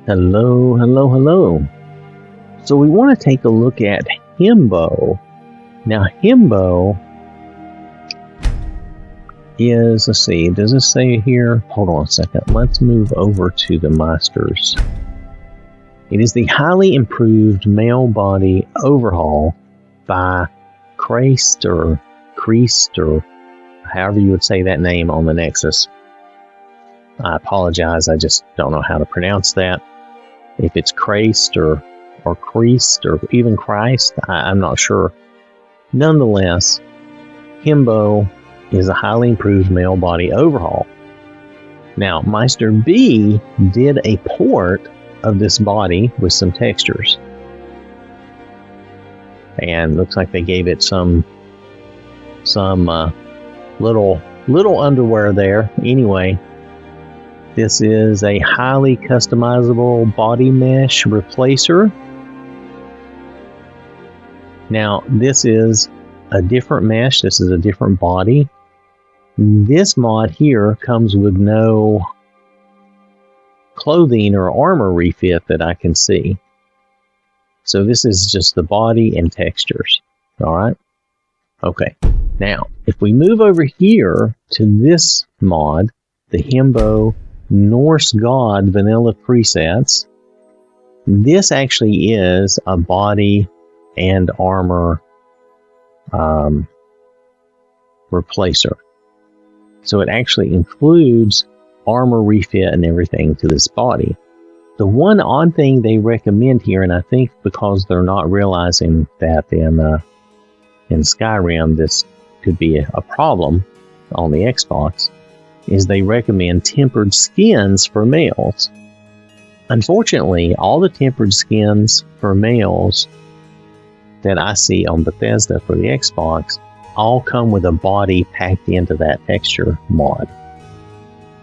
Hello, hello, hello. So we want to take a look at Himbo. Now, Himbo is, let's see, does it say here? Hold on a second. Let's move over to the Masters. It is the highly improved male body overhaul by Christ or however you would say that name on the Nexus. I apologize, I just don't know how to pronounce that. If it's Christ or Christ or even Christ, I'm not sure. Nonetheless, Himbo is a highly improved male body overhaul. Now, Meister B did a port of this body with some textures. And looks like they gave it some little underwear there. Anyway, this is a highly customizable body mesh replacer. Now, this is a different mesh. This is a different body. This mod here comes with no clothing or armor refit that I can see. So this is just the body and textures. All right. Okay. Now, if we move over here to this mod, the Himbo Norse God vanilla presets, this actually is a body and armor replacer. So it actually includes armor refit and everything to this body. The one odd thing they recommend here, and I think because they're not realizing that in Skyrim this could be a problem on the Xbox, is they recommend tempered skins for males. Unfortunately, all the tempered skins for males that I see on Bethesda for the Xbox all come with a body packed into that texture mod.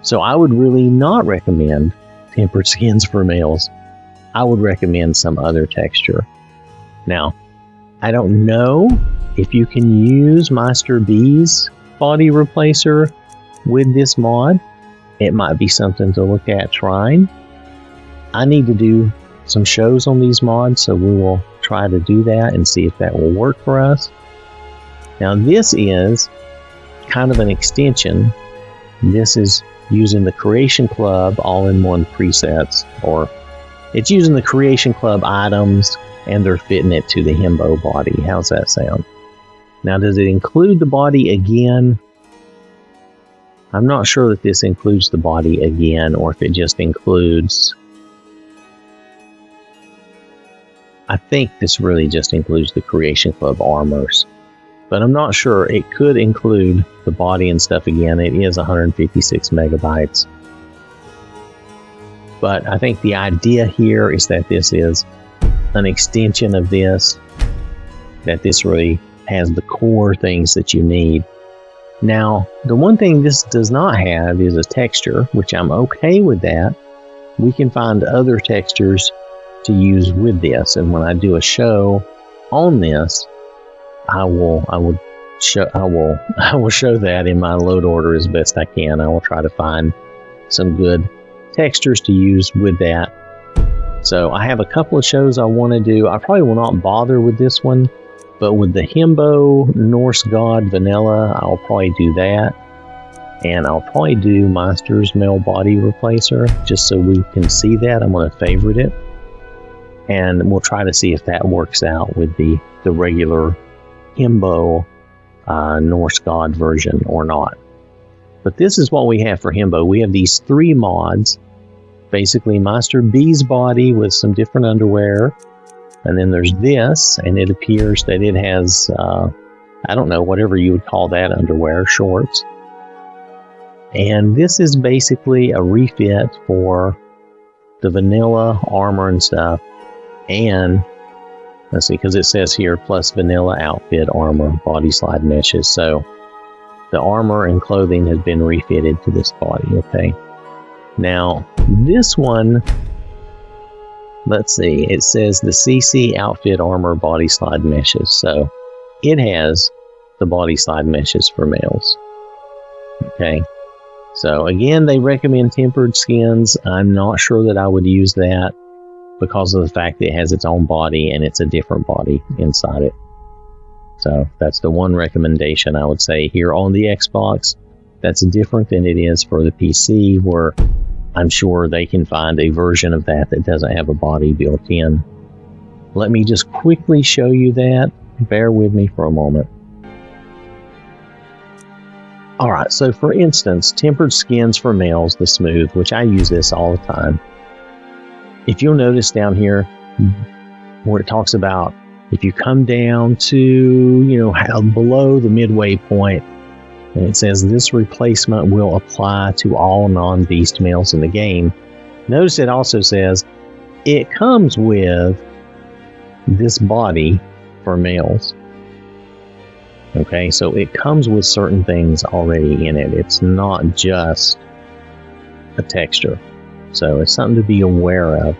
So I would really not recommend tempered skins for males. I would recommend some other texture. Now, I don't know if you can use Meister B's body replacer with this mod. It might be something to look at trying. I need to do some shows on these mods, so we will try to do that and see if that will work for us. Now, this is kind of an extension. This is using the Creation Club all-in-one presets, or it's using the Creation Club items and they're fitting it to the Himbo body. How's that sound? Now, does it include the body again? I'm not sure that this includes the body again, or if it just includes... I think this really just includes the Creation Club armors. But I'm not sure. It could include the body and stuff again. It is 156 megabytes. But I think the idea here is that this is an extension of this, that this really has the core things that you need. Now, the one thing this does not have is a texture, which I'm okay with that. We can find other textures to use with this, and when I do a show on this, I will show that in my load order as best I can. I will try to find some good textures to use with that. So I have a couple of shows I want to do. I probably will not bother with this one, but with the Himbo Norse God Vanilla, I'll probably do that. And I'll probably do Meister's Male Body Replacer, just so we can see that. I'm going to favorite it. And we'll try to see if that works out with the regular Himbo Norse God version or not. But this is what we have for Himbo. We have these three mods. Basically, Meister B's body with some different underwear. And then there's this, and it appears that it has, I don't know, whatever you would call that underwear, shorts. And this is basically a refit for the vanilla armor and stuff. And let's see, because it says here, plus vanilla outfit, armor, body slide meshes. So the armor and clothing has been refitted to this body, okay? Now, this one, let's see, it says the CC outfit, armor, body slide meshes. So it has the body slide meshes for males, okay? So again, they recommend tempered skins. I'm not sure that I would use that because of the fact that it has its own body and it's a different body inside it. So that's the one recommendation I would say here on the Xbox. That's different than it is for the PC, where I'm sure they can find a version of that that doesn't have a body built in. Let me just quickly show you that. Bear with me for a moment. Alright, so for instance, tempered skins for males, the smooth, which I use this all the time. If you'll notice down here where it talks about if you come down to, below the midway point, and it says this replacement will apply to all non-beast males in the game. Notice it also says it comes with this body for males. Okay, so it comes with certain things already in it. It's not just a texture. So it's something to be aware of.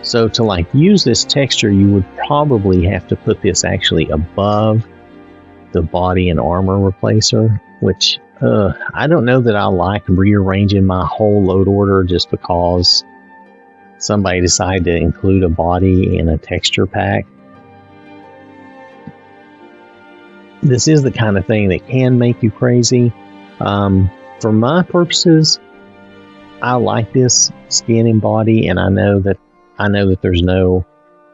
So to use this texture, you would probably have to put this actually above the body and armor replacer, which I don't know that I like rearranging my whole load order just because somebody decided to include a body in a texture pack. This is the kind of thing that can make you crazy. For my purposes, I like this skin and body, and I know that there's no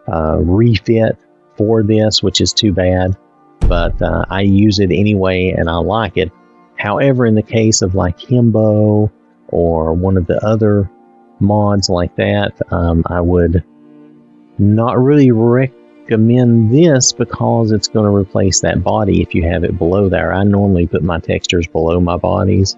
refit for this, which is too bad. But I use it anyway, and I like it. However, in the case of Himbo or one of the other mods like that, I would not really recommend this because it's going to replace that body if you have it below there. I normally put my textures below my bodies.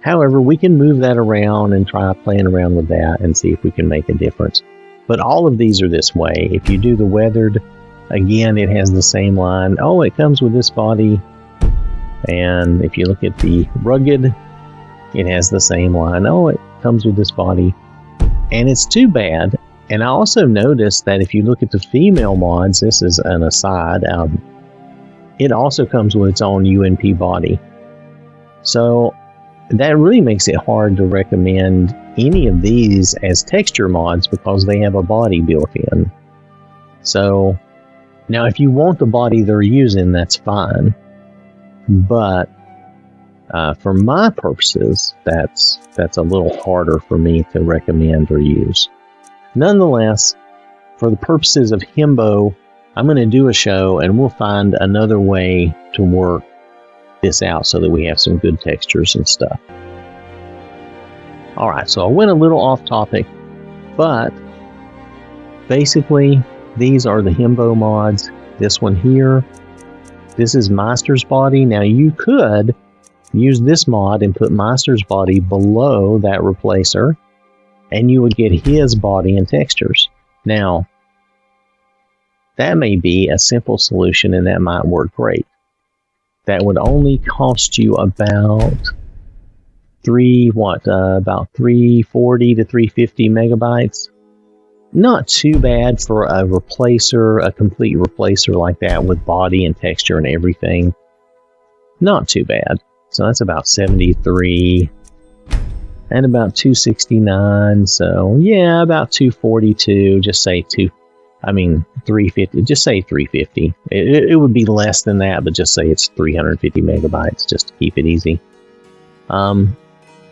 However, we can move that around and try playing around with that and see if we can make a difference. But all of these are this way. If you do the weathered, again, it has the same line. Oh, it comes with this body. And if you look at the rugged, it has the same line. Oh, it comes with this body. And it's too bad. And I also noticed that if you look at the female mods, this is an aside, it also comes with its own UNP body. So that really makes it hard to recommend any of these as texture mods because they have a body built in. So now if you want the body they're using, that's fine. But for my purposes, that's a little harder for me to recommend or use. Nonetheless, for the purposes of Himbo, I'm going to do a show and we'll find another way to work this out so that we have some good textures and stuff. Alright, so I went a little off topic, but basically these are the Himbo mods. This one here, this is Meister's body. Now you could use this mod and put Meister's body below that replacer, and you would get his body and textures. Now, that may be a simple solution and that might work great. That would only cost you about about 340 to 350 megabytes. Not too bad for a replacer, a complete replacer like that with body and texture and everything. Not too bad. So that's about 73 and about 269. So yeah, about 242. Just say 350. Just say 350. It would be less than that, but just say it's 350 megabytes just to keep it easy.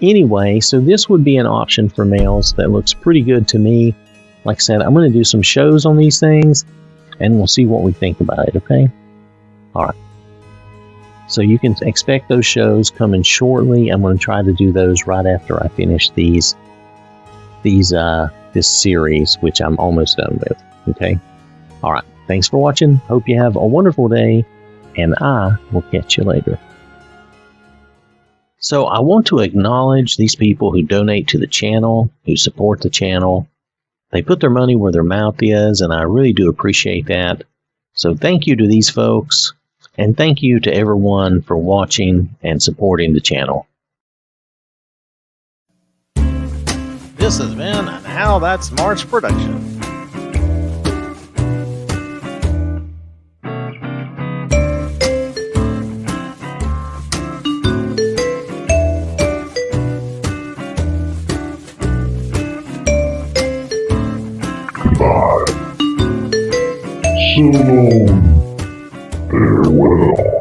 Anyway, so this would be an option for males that looks pretty good to me. Like I said, I'm going to do some shows on these things, and we'll see what we think about it, okay? Alright. So you can expect those shows coming shortly. I'm going to try to do those right after I finish this series, which I'm almost done with, okay? Alright, thanks for watching. Hope you have a wonderful day, and I will catch you later. So I want to acknowledge these people who donate to the channel, who support the channel. They put their money where their mouth is, and I really do appreciate that. So thank you to these folks, and thank you to everyone for watching and supporting the channel. This has been an OwwThatSmarts production. So long. Farewell.